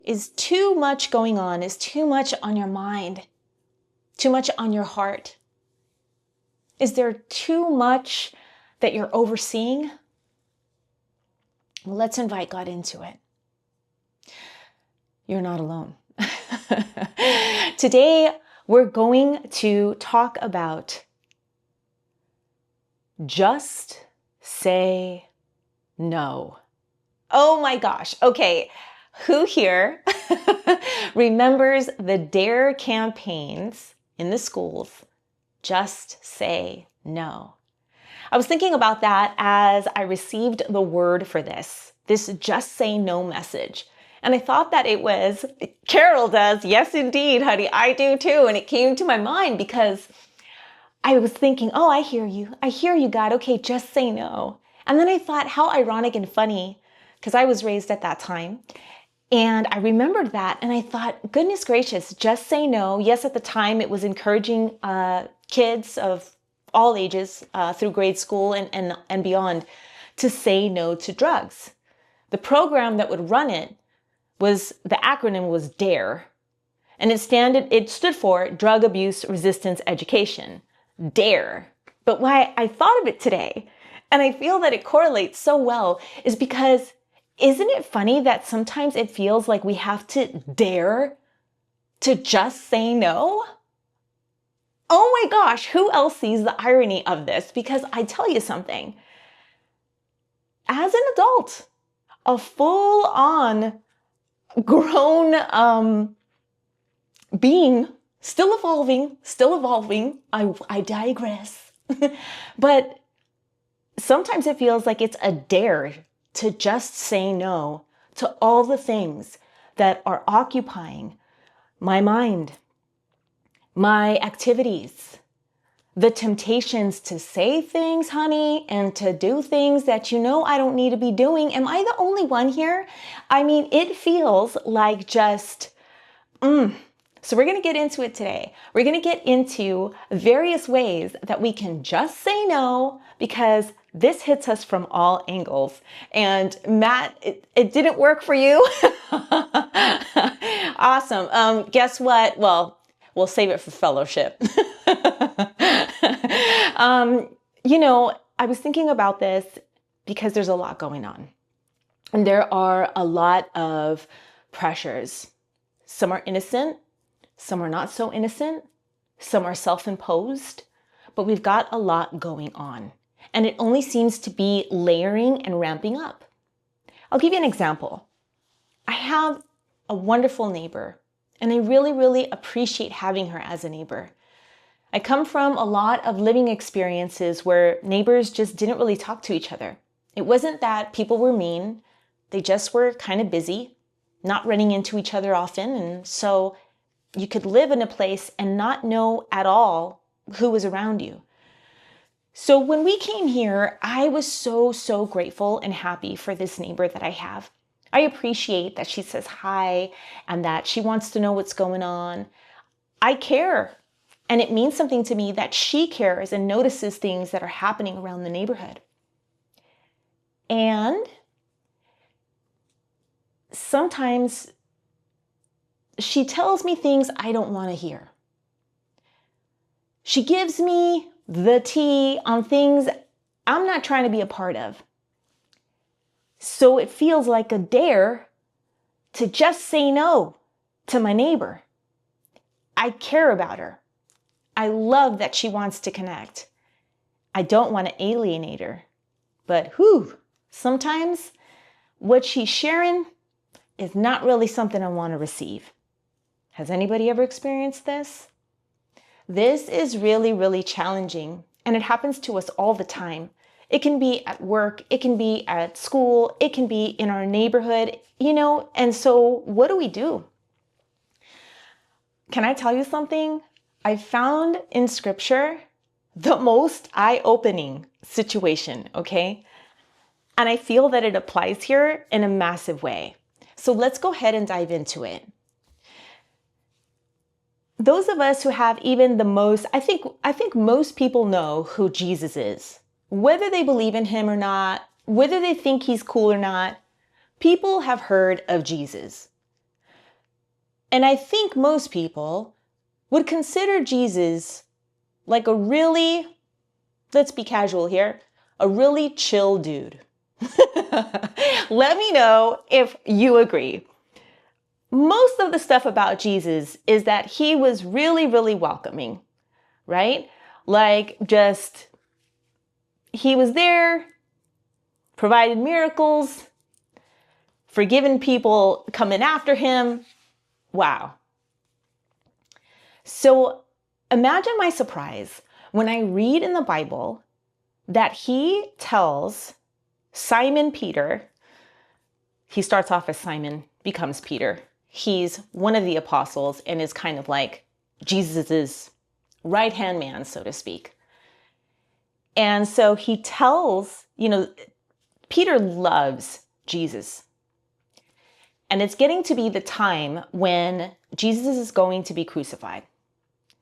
Is too much going on? Is too much on your mind? Too much on your heart? Is there too much that you're overseeing? Well, let's invite God into it. You're not alone. Today, we're going to talk about just say no. Oh my gosh. Okay. Who here remembers the DARE campaigns in the schools? Just say no. I was thinking about that as I received the word for this just say no message. And I thought that it was, Carol does. Yes, indeed, honey. I do too. And it came to my mind because I was thinking, oh, I hear you. I hear you, God. Okay, just say no. And then I thought how ironic and funny, because I was raised at that time. And I remembered that. And I thought, goodness gracious, just say no. Yes, at the time it was encouraging kids of all ages through grade school and beyond to say no to drugs. The program that would run it the acronym was DARE. And it stood for Drug Abuse Resistance Education. DARE. But why I thought of it today, and I feel that it correlates so well, is because isn't it funny that sometimes it feels like we have to dare to just say no? Oh my gosh, who else sees the irony of this? Because I tell you something, as an adult, a full-on grown being, still evolving, I digress. But sometimes it feels like it's a dare to just say no to all the things that are occupying my mind, my activities, the temptations to say things, honey, and to do things that you know I don't need to be doing. Am I the only one here? I mean, it feels like just, So we're going to get into it today. We're going to get into various ways that we can just say no, because this hits us from all angles. And Matt, it didn't work for you? Awesome. Guess what? Well, we'll save it for fellowship. I was thinking about this because there's a lot going on. And there are a lot of pressures. Some are innocent. Some are not so innocent. Some are self-imposed. But we've got a lot going on. And it only seems to be layering and ramping up. I'll give you an example. I have a wonderful neighbor, and I really, really appreciate having her as a neighbor. I come from a lot of living experiences where neighbors just didn't really talk to each other. It wasn't that people were mean. They just were kind of busy, not running into each other often. And so you could live in a place and not know at all who was around you. So when we came here, I was so grateful and happy for this neighbor that I have. I appreciate that she says hi and that she wants to know what's going on. I care. And it means something to me that she cares and notices things that are happening around the neighborhood. And sometimes she tells me things I don't want to hear. She gives me the tea on things I'm not trying to be a part of. So it feels like a dare to just say no to my neighbor. I care about her. I love that she wants to connect. I don't want to alienate her. But sometimes what she's sharing is not really something I want to receive. Has anybody ever experienced this? This is really, really challenging, and it happens to us all the time. It can be at work, it can be at school, it can be in our neighborhood, and so what do we do? Can I tell you something? I found in scripture the most eye-opening situation, okay? And I feel that it applies here in a massive way. So let's go ahead and dive into it. Those of us who have even the most, I think most people know who Jesus is. Whether they believe in him or not, whether they think he's cool or not, people have heard of Jesus. And I think most people would consider Jesus like a really, let's be casual here, a really chill dude. Let me know if you agree. Most of the stuff about Jesus is that he was really, really welcoming, right? Like just, he was there, provided miracles, forgiven people coming after him. Wow. So imagine my surprise when I read in the Bible that he tells Simon Peter, he starts off as Simon, becomes Peter. He's one of the apostles and is kind of like Jesus's right-hand man, so to speak. And so he tells, Peter loves Jesus. And it's getting to be the time when Jesus is going to be crucified.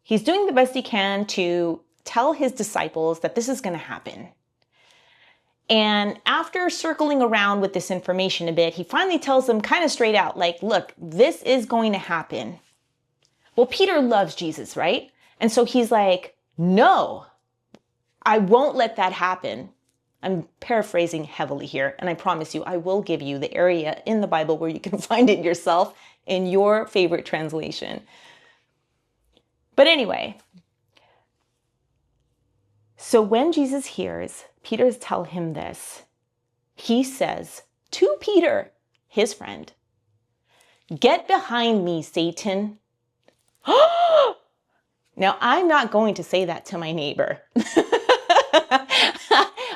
He's doing the best he can to tell his disciples that this is going to happen. And after circling around with this information a bit, he finally tells them kind of straight out, like, look, this is going to happen. Well, Peter loves Jesus, right? And so he's like, no, I won't let that happen. I'm paraphrasing heavily here, and I promise you, I will give you the area in the Bible where you can find it yourself in your favorite translation. But anyway, so when Jesus hears Peter tell him this, he says to Peter, his friend, "Get behind me, Satan." Now, I'm not going to say that to my neighbor.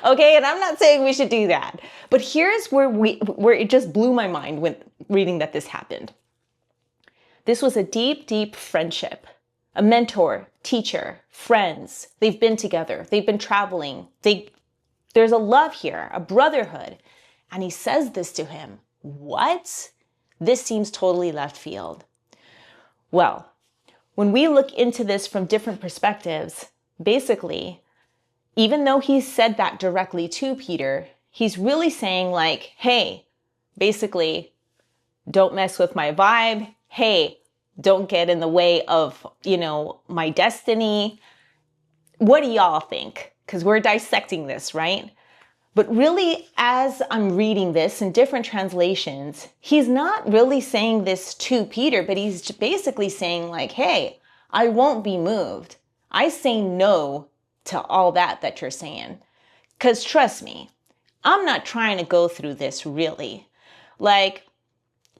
Okay, and I'm not saying we should do that. But here's where it just blew my mind when reading that this happened. This was a deep, deep friendship. A mentor, teacher, friends. They've been together. They've been traveling. There's a love here, a brotherhood. And he says this to him. What? This seems totally left field. Well, when we look into this from different perspectives, basically, even though he said that directly to Peter, he's really saying like, hey, basically, don't mess with my vibe. Hey, don't get in the way of, my destiny. What do y'all think? Because we're dissecting this, right? But really, as I'm reading this in different translations, he's not really saying this to Peter, but he's basically saying like, hey, I won't be moved. I say no to all that you're saying. Because trust me, I'm not trying to go through this really. Like,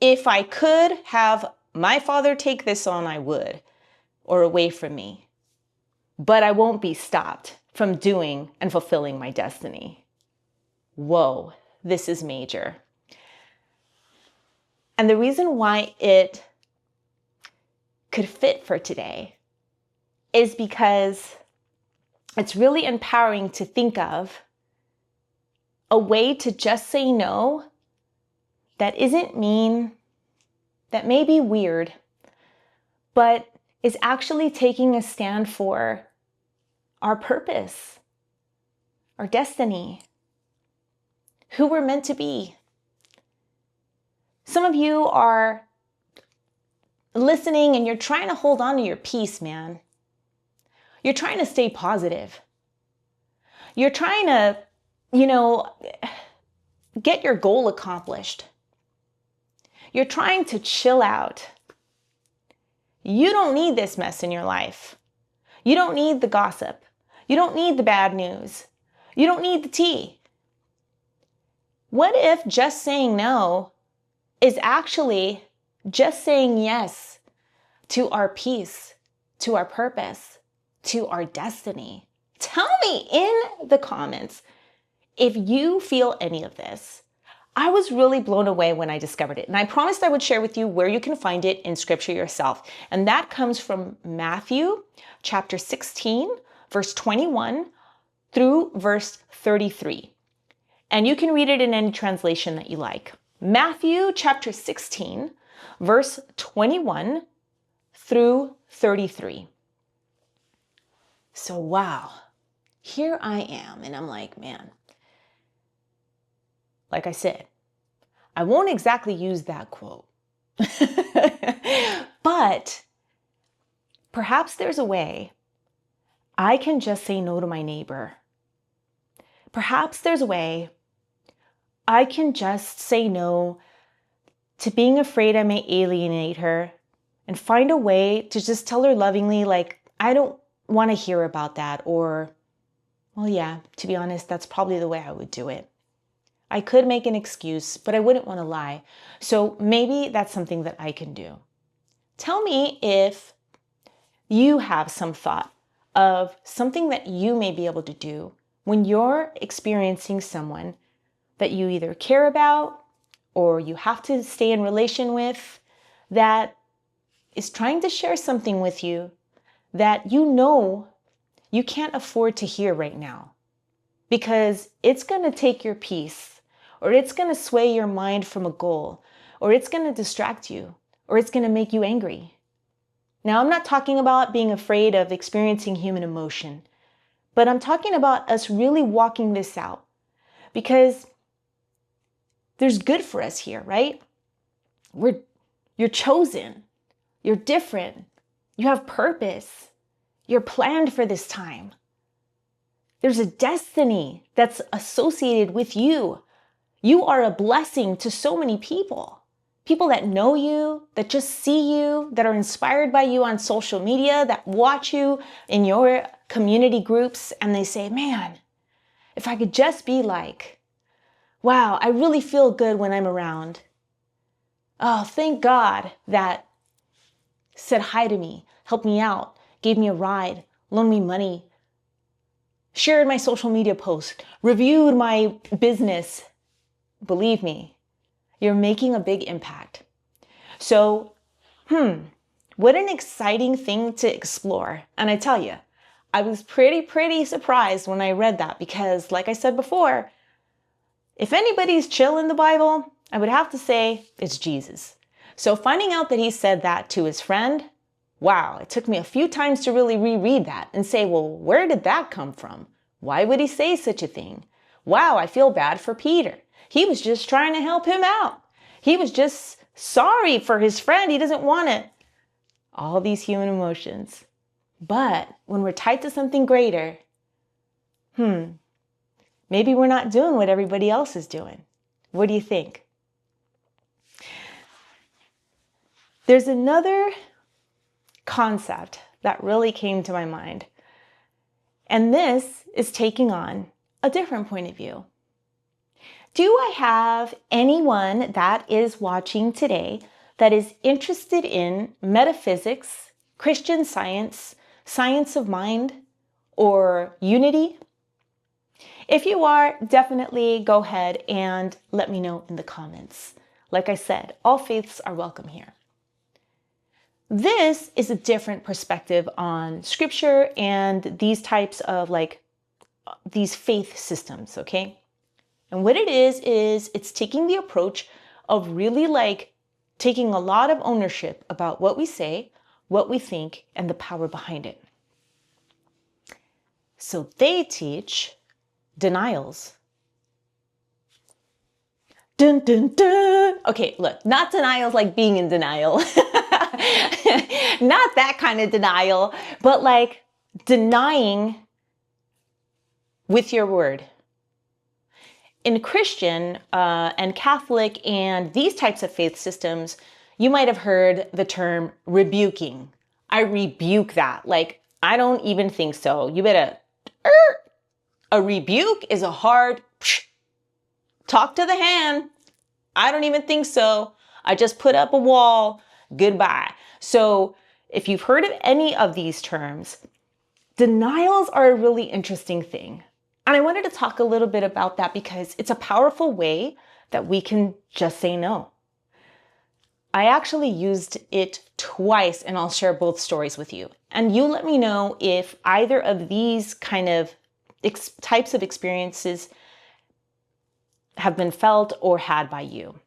if I could have my father take this on, I would, or away from me. But I won't be stopped from doing and fulfilling my destiny. Whoa, this is major. And the reason why it could fit for today is because it's really empowering to think of a way to just say no that isn't mean, that may be weird, but is actually taking a stand for our purpose, our destiny, who we're meant to be. Some of you are listening and you're trying to hold on to your peace, man. You're trying to stay positive. You're trying to, get your goal accomplished. You're trying to chill out. You don't need this mess in your life. You don't need the gossip. You don't need the bad news. You don't need the tea. What if just saying no is actually just saying yes to our peace, to our purpose, to our destiny? Tell me in the comments if you feel any of this. I was really blown away when I discovered it. And I promised I would share with you where you can find it in scripture yourself. And that comes from Matthew chapter 16, verse 21 through verse 33. And you can read it in any translation that you like. Matthew chapter 16, verse 21 through 33. So wow, here I am. And I'm like, man, like I said, I won't exactly use that quote, but But perhaps there's a way I can just say no to my neighbor. Perhaps there's a way I can just say no to being afraid I may alienate her and find a way to just tell her lovingly, like, I don't want to hear about that. Or, well, yeah, to be honest, that's probably the way I would do it. I could make an excuse, but I wouldn't want to lie. So maybe that's something that I can do. Tell me if you have some thought of something that you may be able to do when you're experiencing someone that you either care about or you have to stay in relation with that is trying to share something with you that you know you can't afford to hear right now, because it's going to take your peace, or it's going to sway your mind from a goal, or it's going to distract you, or it's going to make you angry. Now, I'm not talking about being afraid of experiencing human emotion, but I'm talking about us really walking this out, because there's good for us here, right? You're chosen. You're different. You have purpose. You're planned for this time. There's a destiny that's associated with you. You are a blessing to so many people. People that know you, that just see you, that are inspired by you on social media, that watch you in your community groups, and they say, man, if I could just be like, wow, I really feel good when I'm around. Oh, thank God that said hi to me, helped me out, gave me a ride, loaned me money, shared my social media post, reviewed my business. Believe me, you're making a big impact. So, what an exciting thing to explore. And I tell you, I was pretty surprised when I read that, because like I said before, if anybody's chill in the Bible, I would have to say it's Jesus. So finding out that he said that to his friend, wow, it took me a few times to really reread that and say, well, where did that come from? Why would he say such a thing? Wow, I feel bad for Peter. He was just trying to help him out. He was just sorry for his friend. He doesn't want it. All these human emotions. But when we're tied to something greater, maybe we're not doing what everybody else is doing. What do you think? There's another concept that really came to my mind. And this is taking on a different point of view. Do I have anyone that is watching today that is interested in metaphysics, Christian science, science of mind, or unity? If you are, definitely go ahead and let me know in the comments. Like I said, all faiths are welcome here. This is a different perspective on scripture and these types of these faith systems, okay? And what it is it's taking the approach of really taking a lot of ownership about what we say, what we think, and the power behind it. So they teach denials. Dun, dun, dun. Okay, look, not denials like being in denial. Not that kind of denial, but like denying with your word. In Christian and Catholic and these types of faith systems, you might have heard the term rebuking. I rebuke that. Like, I don't even think so. You better, a rebuke is a hard, talk to the hand. I don't even think so. I just put up a wall. Goodbye. So if you've heard of any of these terms, denials are a really interesting thing. And I wanted to talk a little bit about that because it's a powerful way that we can just say no. I actually used it twice, and I'll share both stories with you. And you let me know if either of these kind of types of experiences have been felt or had by you.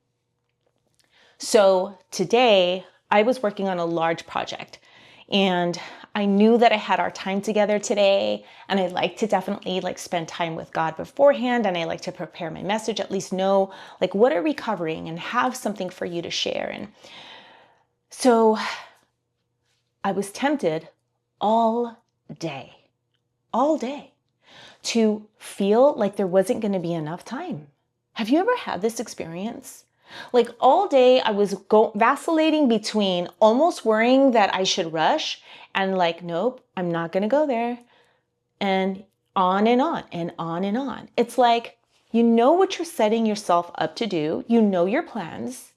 So today I was working on a large project, and I knew that I had our time together today, and I like to definitely spend time with God beforehand, and I like to prepare my message, at least know what are we covering and have something for you to share. And so I was tempted all day, to feel like there wasn't going to be enough time. Have you ever had this experience? Like all day I was vacillating between almost worrying that I should rush and like, nope, I'm not going to go there. And on and on and on and on. It's like, you know what you're setting yourself up to do. You know your plans.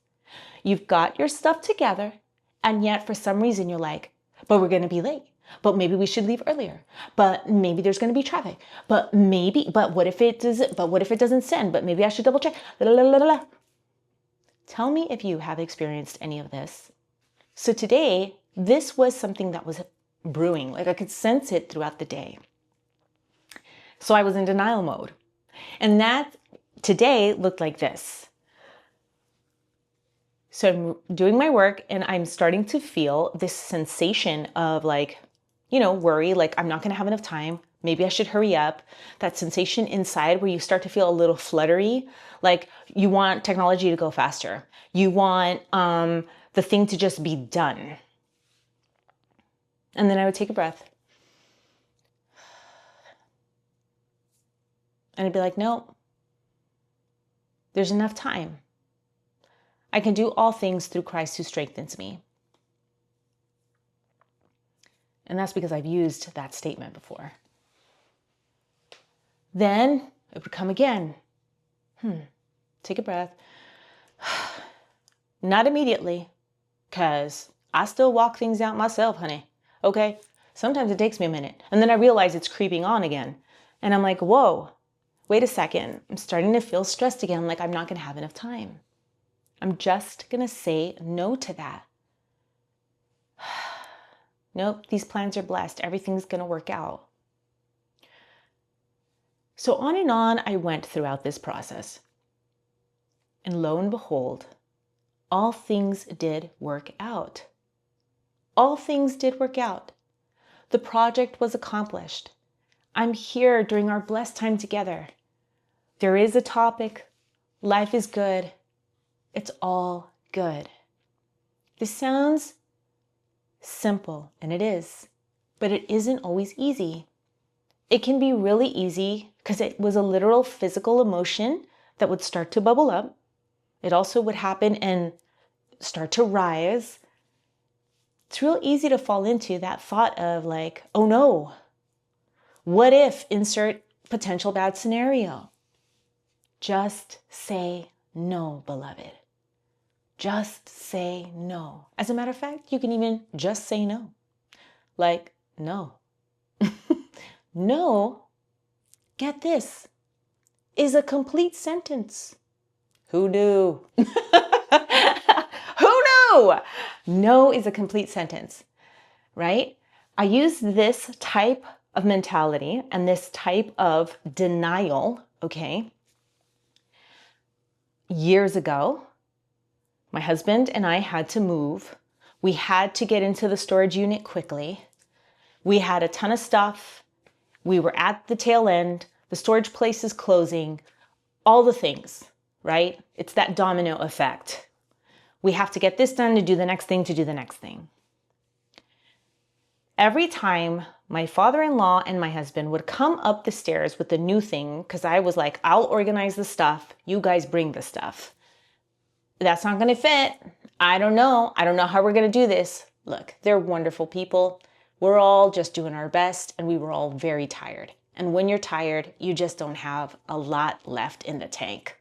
You've got your stuff together. And yet for some reason you're like, but we're going to be late. But maybe we should leave earlier. But maybe there's going to be traffic. But what if it doesn't send? But maybe I should double check. La, la, la, la, la. Tell me if you have experienced any of this. So today, this was something that was brewing. Like I could sense it throughout the day. So I was in denial mode. And that today looked like this. So I'm doing my work and I'm starting to feel this sensation of like, worry, like I'm not going to have enough time. Maybe I should hurry up. That sensation inside where you start to feel a little fluttery, like you want technology to go faster. You want the thing to just be done. And then I would take a breath. And I'd be like, no, there's enough time. I can do all things through Christ who strengthens me. And that's because I've used that statement before. Then it would come again. Take a breath. Not immediately, because I still walk things out myself, honey. Okay? Sometimes it takes me a minute. And then I realize it's creeping on again. And I'm like, whoa, wait a second. I'm starting to feel stressed again, like I'm not going to have enough time. I'm just going to say no to that. Nope, these plans are blessed. Everything's going to work out. So on and on I went throughout this process. And lo and behold, all things did work out. All things did work out. The project was accomplished. I'm here during our blessed time together. There is a topic. Life is good. It's all good. This sounds simple, and it is, but it isn't always easy. It can be really easy because it was a literal physical emotion that would start to bubble up. It also would happen and start to rise. It's real easy to fall into that thought of like, oh no, what if insert potential bad scenario? Just say no, beloved. Just say no. As a matter of fact, you can even just say no. Like, no. No, get this, is a complete sentence. Who knew? Who knew? No is a complete sentence, right? I use this type of mentality and this type of denial, okay? Years ago, my husband and I had to move. We had to get into the storage unit quickly. We had a ton of stuff. We were at the tail end. The storage place is closing. All the things, right? It's that domino effect. We have to get this done to do the next thing, to do the next thing. Every time my father-in-law and my husband would come up the stairs with a new thing, because I was like, I'll organize the stuff. You guys bring the stuff. That's not going to fit. I don't know. I don't know how we're going to do this. Look, they're wonderful people. We're all just doing our best, and we were all very tired. And when you're tired, you just don't have a lot left in the tank.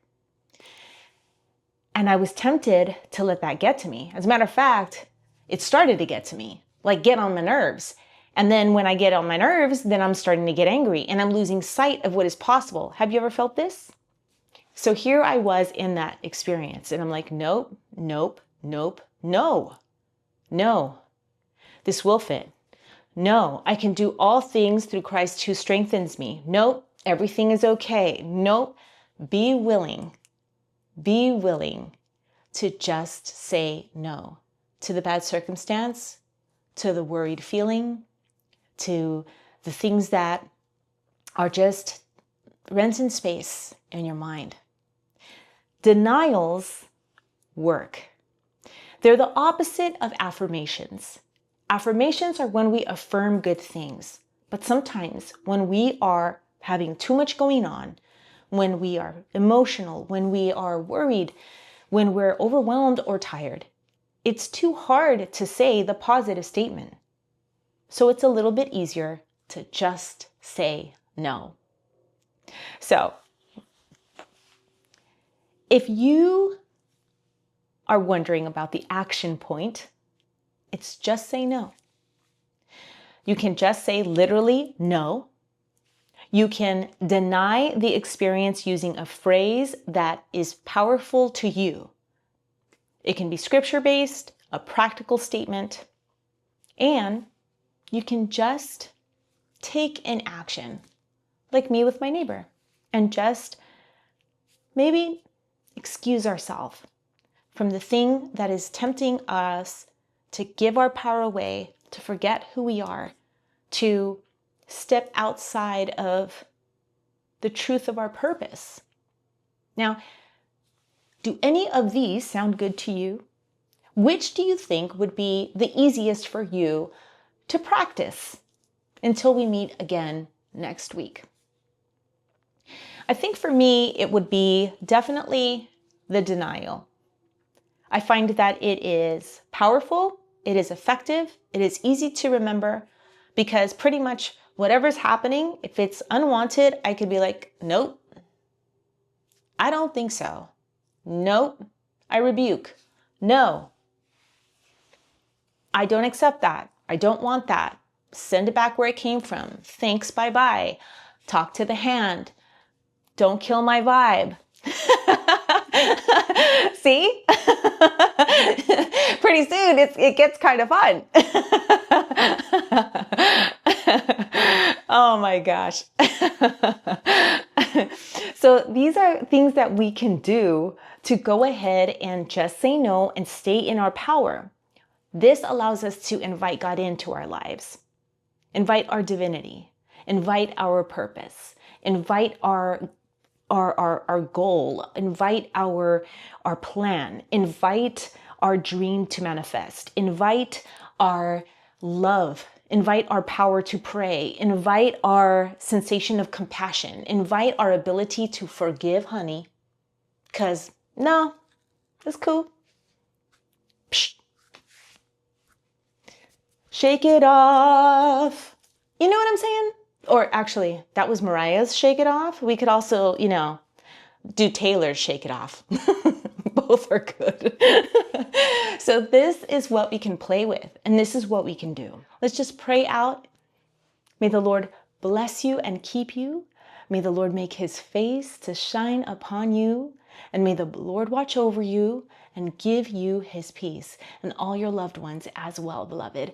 And I was tempted to let that get to me. As a matter of fact, it started to get to me, like get on my nerves. And then when I get on my nerves, then I'm starting to get angry and I'm losing sight of what is possible. Have you ever felt this? So here I was in that experience and I'm like, nope, nope, nope, no, no, this will fit. No, I can do all things through Christ who strengthens me. Nope, everything is okay. Nope, be willing to just say no to the bad circumstance, to the worried feeling, to the things that are just renting space in your mind. Denials work. They're the opposite of affirmations. Affirmations are when we affirm good things. But sometimes when we are having too much going on, when we are emotional, when we are worried, when we're overwhelmed or tired, it's too hard to say the positive statement. So it's a little bit easier to just say no. So if you are wondering about the action point, it's just say no. You can just say literally no. You can deny the experience using a phrase that is powerful to you. It can be scripture-based, a practical statement, and you can just take an action, like me with my neighbor, and just maybe excuse ourselves from the thing that is tempting us to give our power away, to forget who we are, to step outside of the truth of our purpose. Now, do any of these sound good to you? Which do you think would be the easiest for you to practice until we meet again next week? I think for me, it would be definitely the denial. I find that it is powerful, it is effective, it is easy to remember, because pretty much whatever's happening, if it's unwanted, I could be like, nope, I don't think so. Nope, I rebuke. No, I don't accept that. I don't want that. Send it back where it came from. Thanks, bye-bye. Talk to the hand. Don't kill my vibe. See? Pretty soon it gets kind of fun. Oh my gosh. So these are things that we can do to go ahead and just say no and stay in our power. This allows us to invite God into our lives, invite our divinity, invite our purpose, invite our goal, invite our plan, invite our dream to manifest, invite our love, invite our power to pray, invite our sensation of compassion, invite our ability to forgive, honey, because no, it's cool. Psh. Shake it off. You know what I'm saying? Or actually, that was Mariah's Shake It Off. We could also, do Taylor's Shake It Off. Both are good. So this is what we can play with, and this is what we can do. Let's just pray out. May the Lord bless you and keep you. May the Lord make his face to shine upon you, and may the Lord watch over you and give you his peace, and all your loved ones as well, beloved.